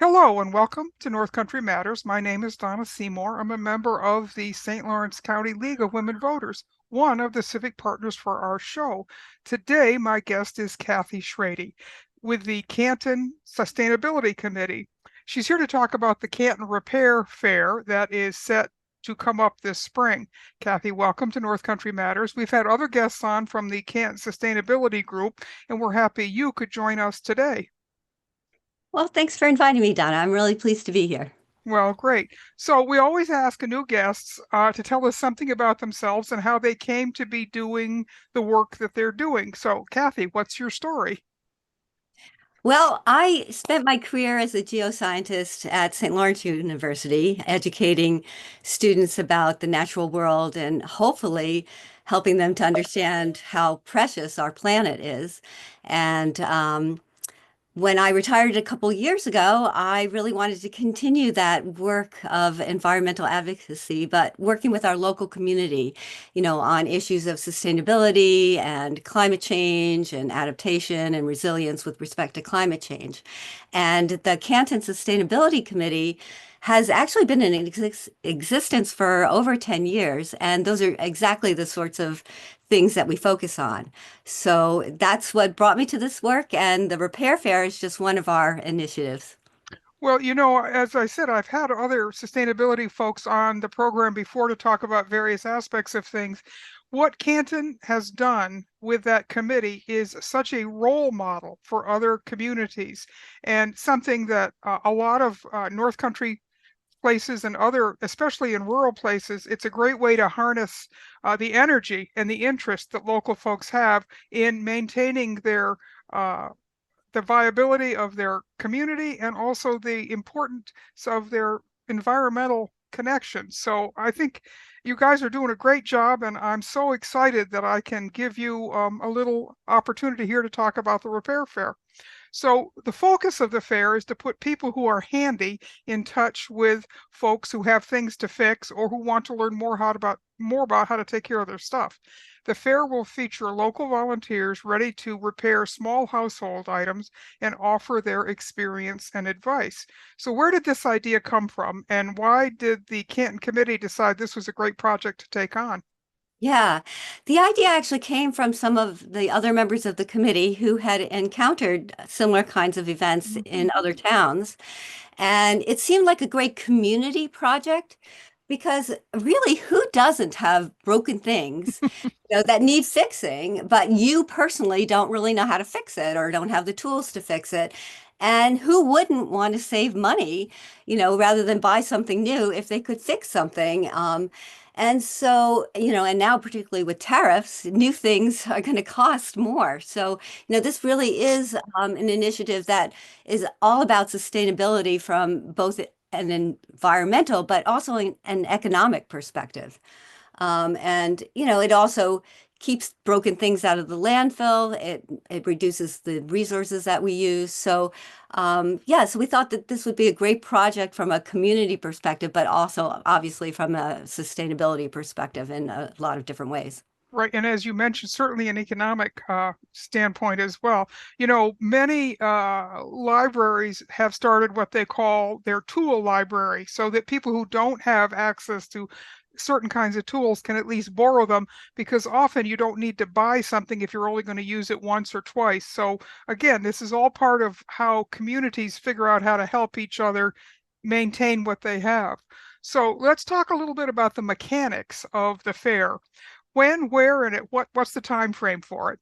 Hello and welcome to North Country Matters. My name is Donna Seymour. I'm a member of the St. Lawrence County League of Women Voters, one of the civic partners for our show. Today, my guest is Cathy Shrady with the Canton Sustainability Committee. She's here to talk about the Canton Repair Fair that is set to come up this spring. Cathy, welcome to North Country Matters. We've had other guests on from the Canton Sustainability Group, and we're happy you could join us today. Well, thanks for inviting me, Donna. I'm really pleased to be here. Well, great. So we always ask new guests to tell us something about themselves and how they came to be doing the work that they're doing. So, Cathy, what's your story? Well, I spent my career as a geoscientist at St. Lawrence University, educating students about the natural world and hopefully helping them to understand how precious our planet is. And when I retired a couple years ago, I really wanted to continue that work of environmental advocacy, but working with our local community, on issues of sustainability and climate change and adaptation and resilience with respect to climate change. And the Canton Sustainability Committee has actually been in existence for over 10 years. And those are exactly the sorts of things that we focus on. So that's what brought me to this work. And the Repair Fair is just one of our initiatives. Well, as I said, I've had other sustainability folks on the program before to talk about various aspects of things. What Canton has done with that committee is such a role model for other communities and something that a lot of North Country places and other, especially in rural places, it's a great way to harness the energy and the interest that local folks have in maintaining uh, the viability of their community and also the importance of their environmental connections. So I think you guys are doing a great job, and I'm so excited that I can give you a little opportunity here to talk about the Repair Fair. So the focus of the fair is to put people who are handy in touch with folks who have things to fix or who want to learn more about how to take care of their stuff. The fair will feature local volunteers ready to repair small household items and offer their experience and advice. So where did this idea come from, and why did the Canton Committee decide this was a great project to take on? Yeah, the idea actually came from some of the other members of the committee who had encountered similar kinds of events in other towns. And it seemed like a great community project because really, who doesn't have broken things, that need fixing, but you personally don't really know how to fix it or don't have the tools to fix it? And who wouldn't want to save money, rather than buy something new if they could fix something? And so, and now particularly with tariffs, new things are going to cost more. So, this really is an initiative that is all about sustainability from both an environmental, but also an economic perspective. And it also keeps broken things out of the landfill. It reduces the resources that we use. So yeah, so we thought that this would be a great project from a community perspective, but also obviously from a sustainability perspective in a lot of different ways. Right, and as you mentioned, certainly an economic standpoint as well. Many libraries have started what they call their tool library, so that people who don't have access to certain kinds of tools can at least borrow them, because often you don't need to buy something if you're only going to use it once or twice. So again, this is all part of how communities figure out how to help each other maintain what they have. So let's talk a little bit about the mechanics of the fair. When, where, and what's the time frame for it?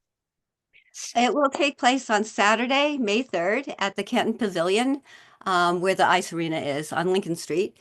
It will take place on Saturday, May 3rd at the Canton Pavilion, where the ice arena is on Lincoln Street.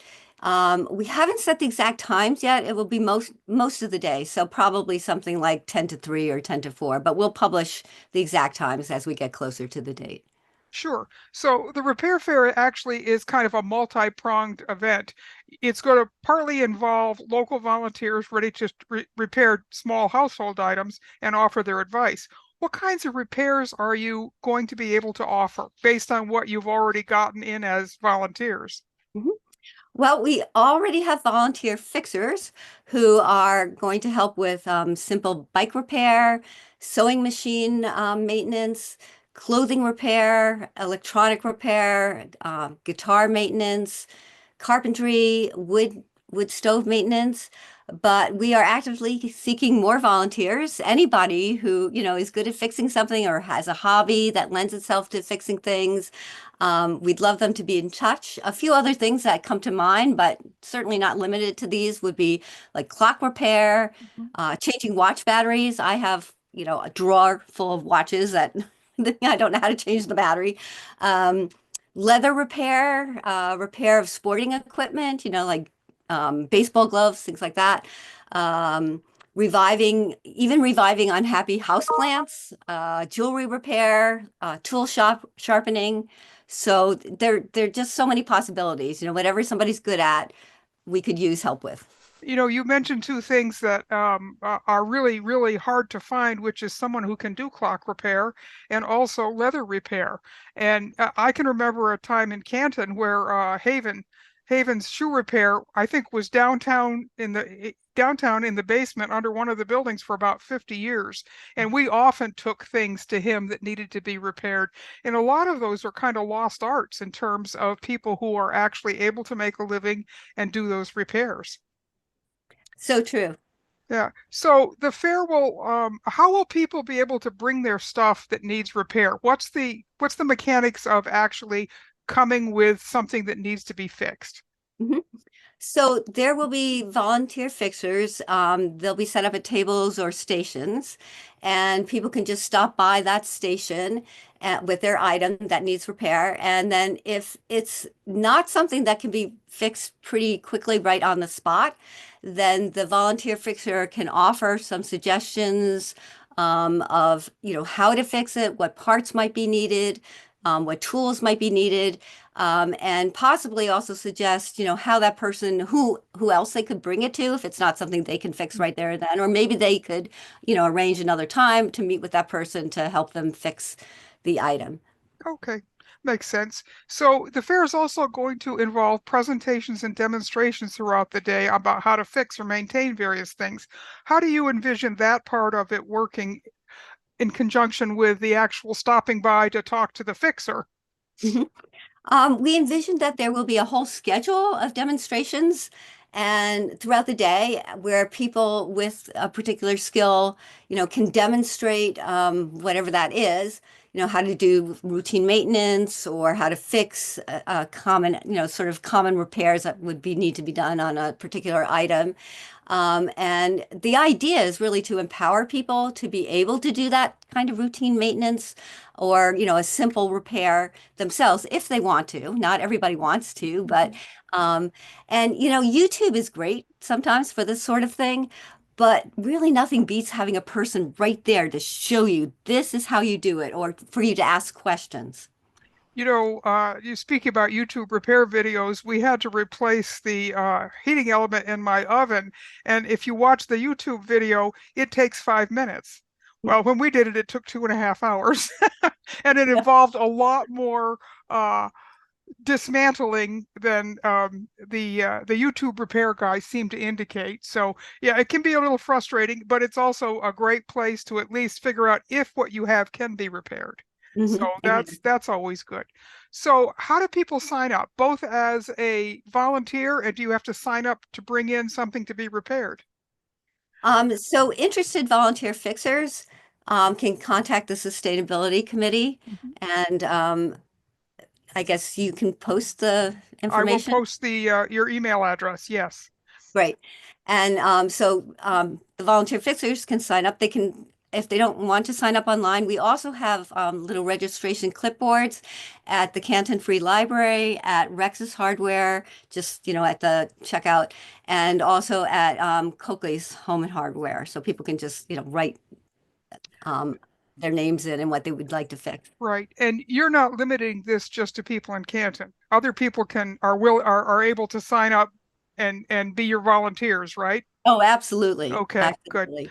We haven't set the exact times yet. It will be most of the day, so probably something like 10 to 3 or 10 to 4, but we'll publish the exact times as we get closer to the date. Sure. So the Repair Fair actually is kind of a multi-pronged event. It's going to partly involve local volunteers ready to repair small household items and offer their advice. What kinds of repairs are you going to be able to offer based on what you've already gotten in as volunteers? Mhm. Well, we already have volunteer fixers who are going to help with simple bike repair, sewing machine maintenance, clothing repair, electronic repair, guitar maintenance, carpentry, wood stove maintenance. But we are actively seeking more volunteers. Anybody who, is good at fixing something or has a hobby that lends itself to fixing things. We'd love them to be in touch. A few other things that come to mind, but certainly not limited to these, would be like clock repair, Mhm. changing watch batteries. I have, a drawer full of watches that I don't know how to change the battery. Um, Leather repair, repair of sporting equipment, like baseball gloves, things like that. Um, even reviving unhappy houseplants, jewelry repair, tool sharpening. So there are just so many possibilities. Whatever somebody's good at, we could use help with. You mentioned two things that are really, really hard to find, which is someone who can do clock repair and also leather repair. And I can remember a time in Canton where Haven's shoe repair, I think, was downtown in the basement under one of the buildings for about 50 years. And we often took things to him that needed to be repaired. And a lot of those are kind of lost arts in terms of people who are actually able to make a living and do those repairs. So true. Yeah. So the fair will, how will people be able to bring their stuff that needs repair? What's the mechanics of actually coming with something that needs to be fixed? Mhm. So there will be volunteer fixers. They'll be set up at tables or stations, and people can just stop by that station with their item that needs repair. And then if it's not something that can be fixed pretty quickly right on the spot, then the volunteer fixer can offer some suggestions of, how to fix it, what parts might be needed, what tools might be needed, and possibly also suggest, how that person, who else they could bring it to if it's not something they can fix right there and then, or maybe they could, arrange another time to meet with that person to help them fix the item. Okay, makes sense. So the fair is also going to involve presentations and demonstrations throughout the day about how to fix or maintain various things. How do you envision that part of it working in conjunction with the actual stopping by to talk to the fixer? Mhm. We envision that there will be a whole schedule of demonstrations and throughout the day where people with a particular skill, can demonstrate whatever that is, how to do routine maintenance or how to fix a common, sort of common repairs that would need to be done on a particular item. And the idea is really to empower people to be able to do that kind of routine maintenance or, a simple repair themselves if they want to. Not everybody wants to, but Mhm. um, and YouTube is great sometimes for this sort of thing, but really nothing beats having a person right there to show you this is how you do it, or for you to ask questions. You speak about YouTube repair videos. We had to replace the heating element in my oven, and if you watch the YouTube video, it takes 5 minutes. Well, when we did it, it took 2.5 hours, and it Yeah. involved a lot more uh, dismantling than the YouTube repair guys seem to indicate. So yeah, it can be a little frustrating, but it's also a great place to at least figure out if what you have can be repaired. So that's Exactly. that's always good. So how do people sign up, both as a volunteer and do you have to sign up to bring in something to be repaired? So interested volunteer fixers can contact the Sustainability Committee, Mhm. and I guess you can post the I will information. post the your email address. Yes. Right. And the volunteer fixers can sign up. They can, if they don't want to sign up online, we also have little registration clipboards at the Canton Free Library, at Rex's Hardware, just, at the checkout, and also at Coakley's Home and Hardware. So people can just, write um, their names in and what they would like to fix. Right. And you're not limiting this just to people in Canton. Other people are able to sign up and be your volunteers, right? Oh, absolutely. Okay, good. Absolutely.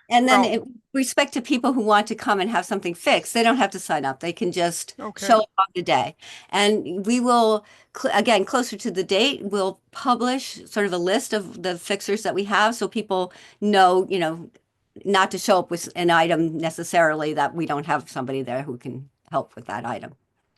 And then Well, in respect to people who want to come and have something fixed, they don't have to sign up. They can just okay. show up on the day. And we will, again, closer to the date, we'll publish sort of a list of the fixers that we have so people know, not to show up with an item necessarily that we don't have somebody there who can help with that item.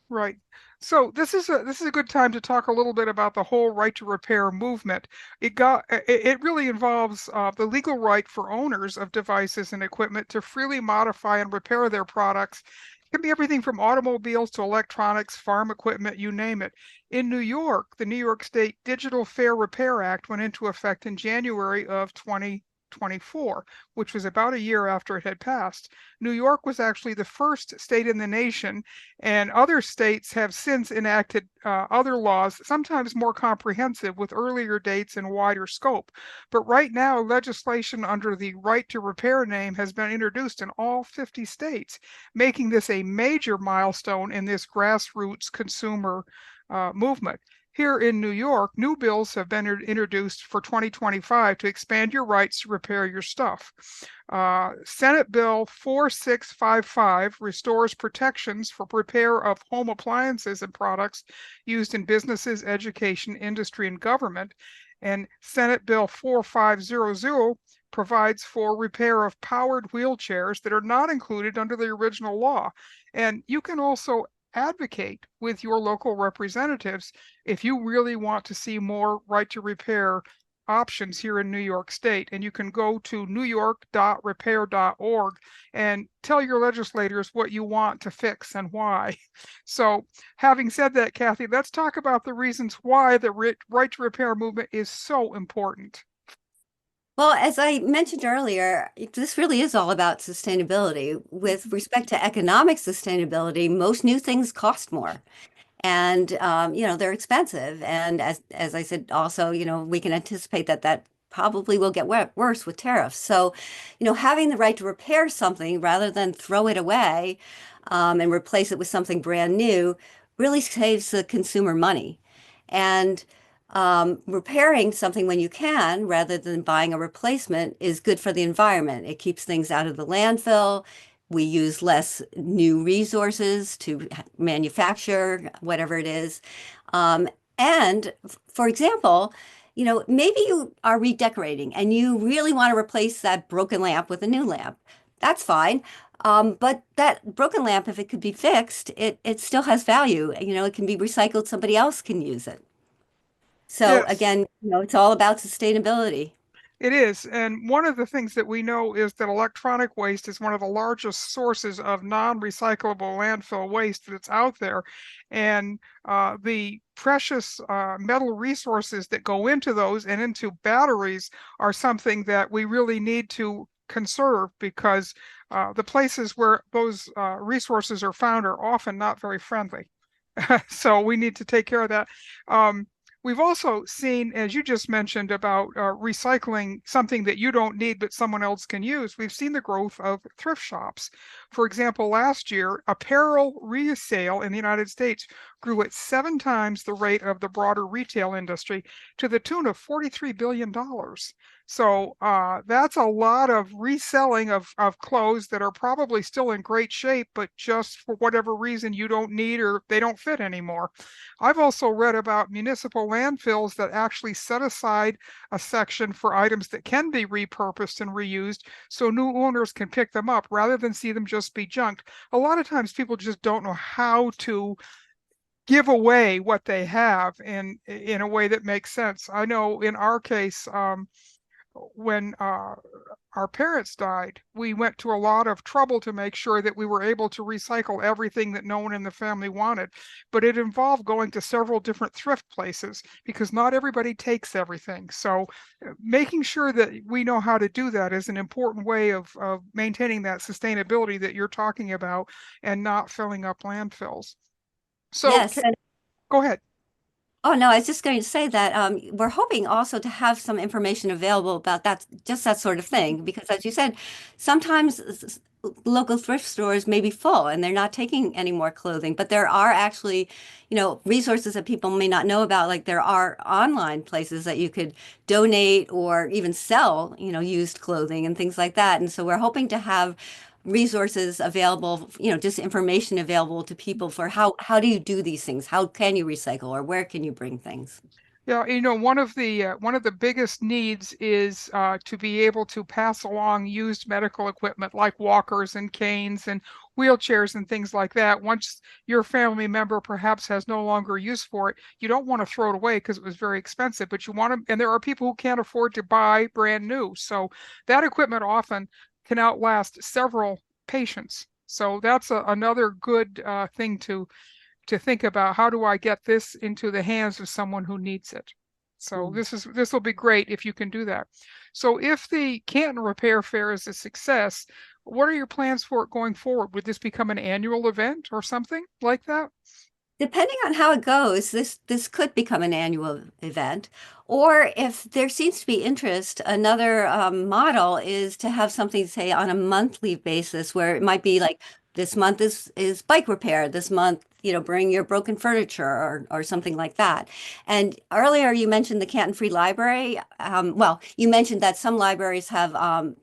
Right. So this is a good time to talk a little bit about the whole right to repair movement. It really involves the legal right for owners of devices and equipment to freely modify and repair their products. It can be everything from automobiles to electronics, farm equipment, you name it. In New York, the New York State Digital Fair Repair Act went into effect in January of 2024, which was about a year after it had passed. New York was actually the first state in the nation, and other states have since enacted other laws, sometimes more comprehensive with earlier dates and wider scope. But right now, legislation under the right to repair name has been introduced in all 50 states, making this a major milestone in this grassroots consumer movement. Here in New York, new bills have been introduced for 2025 to expand your rights to repair your stuff. Senate Bill 4655 restores protections for repair of home appliances and products used in businesses, education, industry, and government. And Senate Bill 4500 provides for repair of powered wheelchairs that are not included under the original law. And you can also advocate with your local representatives if you really want to see more right to repair options here in New York State. And you can go to newyork.repair.org and tell your legislators what you want to fix and why. So, having said that, Cathy, let's talk about the reasons why the right to repair movement is so important. Well, as I mentioned earlier, this really is all about sustainability. With respect to economic sustainability, most new things cost more. And they're expensive. And as I said, also, we can anticipate that that probably will get worse with tariffs. So, having the right to repair something rather than throw it away and replace it with something brand new really saves the consumer money. And repairing something when you can, rather than buying a replacement, is good for the environment. It keeps things out of the landfill. We use less new resources to manufacture whatever it is. And for example, maybe you are redecorating and you really want to replace that broken lamp with a new lamp. That's fine. But that broken lamp, if it could be fixed, it still has value. It can be recycled, somebody else can use it. So Yes. again, it's all about sustainability. It is. And one of the things that we know is that electronic waste is one of the largest sources of non-recyclable landfill waste that's out there. And the precious metal resources that go into those and into batteries are something that we really need to conserve because the places where those resources are found are often not very friendly. So we need to take care of that. We've also seen, as you just mentioned, about recycling something that you don't need but someone else can use. We've seen the growth of thrift shops. For example, last year, apparel resale in the United States grew at 7 times the rate of the broader retail industry to the tune of $43 billion. So that's a lot of reselling of clothes that are probably still in great shape, but just for whatever reason you don't need or they don't fit anymore. I've also read about municipal landfills that actually set aside a section for items that can be repurposed and reused so new owners can pick them up rather than see them just be junked. A lot of times people just don't know how to give away what they have in a way that makes sense. I know in our case, when our parents died, we went to a lot of trouble to make sure that we were able to recycle everything that no one in the family wanted. But it involved going to several different thrift places because not everybody takes everything. So making sure that we know how to do that is an important way of maintaining that sustainability that you're talking about and not filling up landfills. So Yes. go ahead. Oh, no, I was just going to say that we're hoping also to have some information available about that, just that sort of thing, because as you said, sometimes local thrift stores may be full and they're not taking any more clothing, but there are actually, resources that people may not know about, like there are online places that you could donate or even sell, used clothing and things like that. And so we're hoping to have resources available, just information available to people for how do you do these things? How can you recycle or where can you bring things? Yeah, one of the biggest needs is to be able to pass along used medical equipment like walkers and canes and wheelchairs and things like that. Once your family member perhaps has no longer use for it, you don't want to throw it away because it was very expensive, but you want to, and there are people who can't afford to buy brand new. So that equipment often can outlast several patients. So that's another good thing to think about. How do I get this into the hands of someone who needs it? So Mm. this will be great if you can do that. So if the Canton Repair Fair is a success, what are your plans for it going forward? Would this become an annual event or something like that? Depending on how it goes, this could become an annual event. Or if there seems to be interest, another model is to have something, say, on a monthly basis, where it might be like this month is bike repair. This month, bring your broken furniture or something like that. And earlier you mentioned the Canton Free Library. Well, you mentioned that some libraries have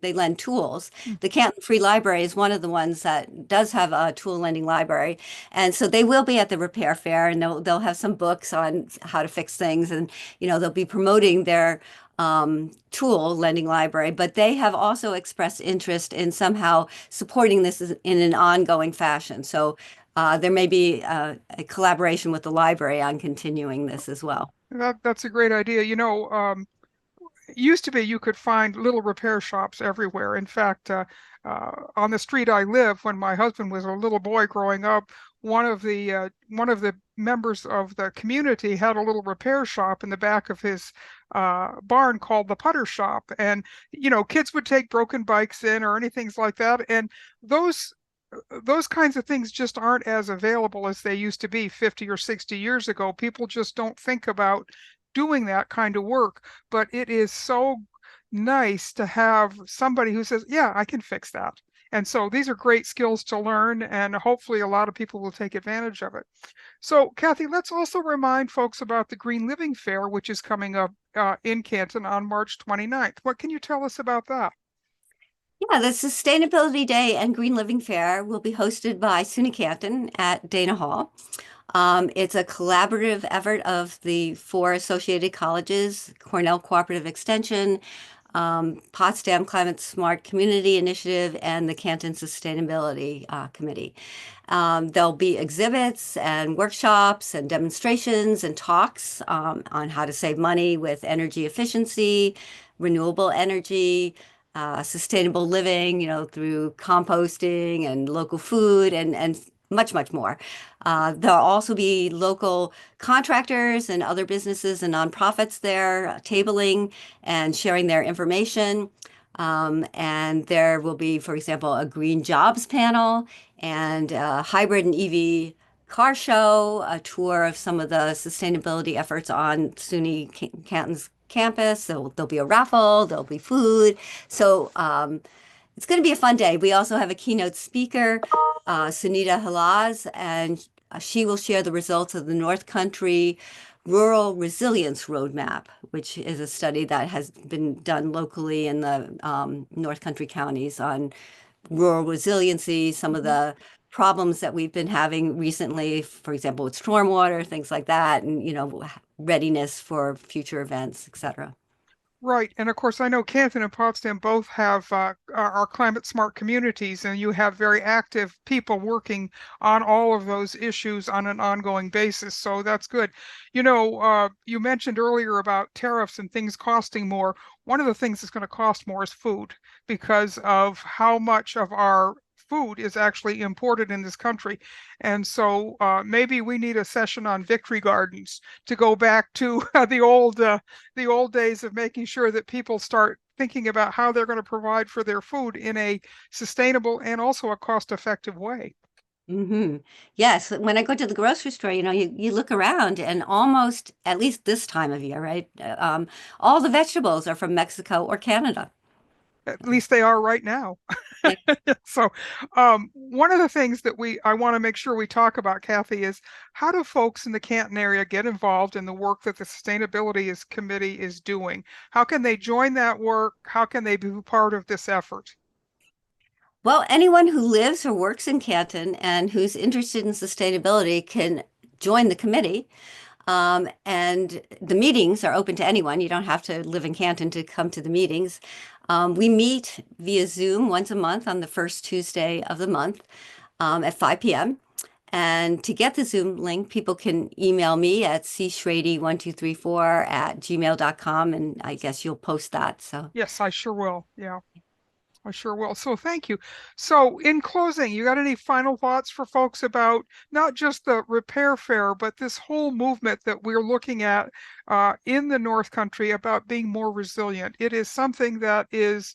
they lend tools. Hmm. The Canton Free Library is one of the ones that does have a tool lending library. And so they will be at the repair fair, and they'll have some books on how to fix things, and they'll be promoting their tool lending library. But they have also expressed interest in somehow supporting this in an ongoing fashion. So there may be a collaboration with the library on continuing this as well. That's a great idea. It used to be you could find little repair shops everywhere. In fact, on the street I live, when my husband was a little boy growing up, one of the members of the community had a little repair shop in the back of his barn called the Putter Shop, and kids would take broken bikes in or anything like that, and those those kinds of things just aren't as available as they used to be 50 or 60 years ago. People just don't think about doing that kind of work, but it is so nice to have somebody who says, yeah, I can fix that. And so these are great skills to learn, and hopefully a lot of people will take advantage of it. So, Cathy, let's also remind folks about the Green Living Fair, which is coming up in Canton on March 29th. What can you tell us about that? Yeah, the Sustainability Day and Green Living Fair will be hosted by SUNY Canton at Dana Hall. It's a collaborative effort of the four associated colleges, Cornell Cooperative Extension, Potsdam Climate Smart Community Initiative, and the Canton Sustainability Committee. There'll be exhibits and workshops and demonstrations and talks on how to save money with energy efficiency, renewable energy, sustainable living, through composting and local food and much, much more. There'll also be local contractors and other businesses and nonprofits there tabling and sharing their information. And there will be, for example, a green jobs panel and a hybrid and EV car show, a tour of some of the sustainability efforts on SUNY Canton's campus. So there'll be a raffle, there'll be food. So it's going to be a fun day. We also have a keynote speaker, Sunita Halaz, and she will share the results of the North Country Rural Resilience Roadmap, which is a study that has been done locally in the North Country counties on rural resiliency, some of the problems that we've been having recently, for example, with stormwater, things like that, and readiness for future events, et cetera. Right. And of course, I know Canton and Potsdam both have are climate smart communities, and you have very active people working on all of those issues on an ongoing basis. So that's good. You mentioned earlier about tariffs and things costing more. One of the things that's going to cost more is food because of how much of our food is actually imported in this country. And so maybe we need a session on victory gardens to go back to the old days of making sure that people start thinking about how they're going to provide for their food in a sustainable and also a cost-effective way. Hmm. Yes, when I go to the grocery store, you look around and almost, at least this time of year, right? All the vegetables are from Mexico or Canada. At least they are right now. Yeah. So, one of the things that I want to make sure we talk about, Cathy, is how do folks in the Canton area get involved in the work that the Committee is doing? How can they join that work? How can they be part of this effort? Well, anyone who lives or works in Canton and who's interested in sustainability can join the committee. And the meetings are open to anyone. You don't have to live in Canton to come to the meetings. We meet via Zoom once a month on the first Tuesday of the month. at 5 p.m. And to get the Zoom link, people can email me at cshrady1234@gmail.com, and I guess you'll post that. So, Yes, I sure will. Yeah, I sure will. So thank you. So in closing, you got any final thoughts for folks about not just the repair fair, but this whole movement that we're looking at in the North Country about being more resilient? It is something that is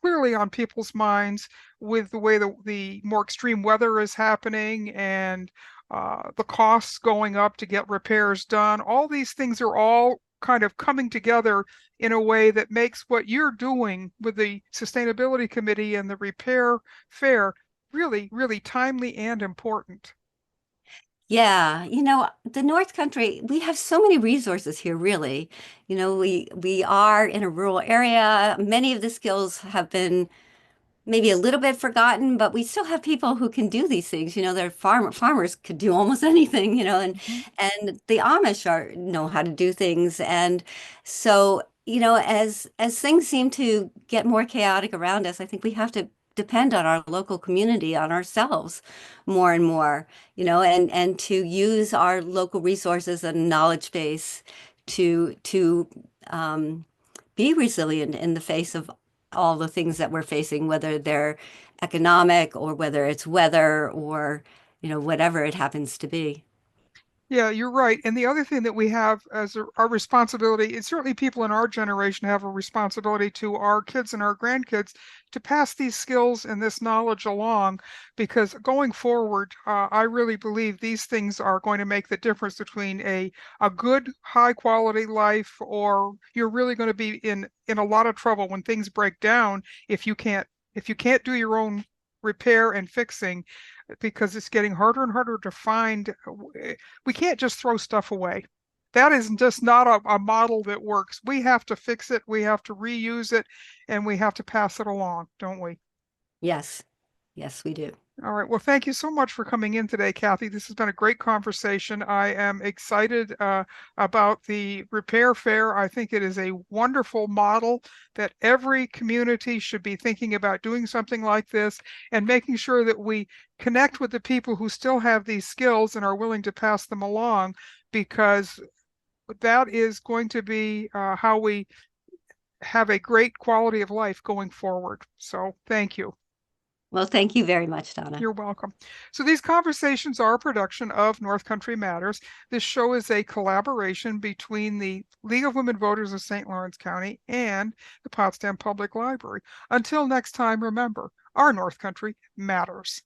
clearly on people's minds with the way the more extreme weather is happening and the costs going up to get repairs done. All these things are all kind of coming together in a way that makes what you're doing with the Sustainability Committee and the Repair Fair really, really timely and important. yeah, the North Country, we have so many resources here, really. We are in a rural area. Many of the skills have been maybe a little bit forgotten, but we still have people who can do these things. They're farmers could do almost anything, Mhm. and the Amish know how to do things. And so, as things seem to get more chaotic around us, I think we have to depend on our local community, on ourselves more and more, and to use our local resources and knowledge base to um, be resilient in the face of all the things that we're facing, whether they're economic or whether it's weather or, whatever it happens to be. Yeah, you're right. And the other thing that we have as our responsibility is certainly people in our generation have a responsibility to our kids and our grandkids to pass these skills and this knowledge along, because going forward, I really believe these things are going to make the difference between a good, high quality life, or you're really going to be in a lot of trouble when things break down if you can't do your own repair and fixing, because it's getting harder and harder to find. We can't just throw stuff away. That is just not a model that works. We have to fix it, we have to reuse it, and we have to pass it along, don't we? Yes. Yes, we do. All right. Well, thank you so much for coming in today, Cathy. This has been a great conversation. I am excited about the Repair Fair. I think it is a wonderful model that every community should be thinking about doing something like this and making sure that we connect with the people who still have these skills and are willing to pass them along, because that is going to be how we have a great quality of life going forward. So thank you. Well, thank you very much, Donna. You're welcome. So these conversations are a production of North Country Matters. This show is a collaboration between the League of Women Voters of St. Lawrence County and the Potsdam Public Library. Until next time, remember, our North Country matters.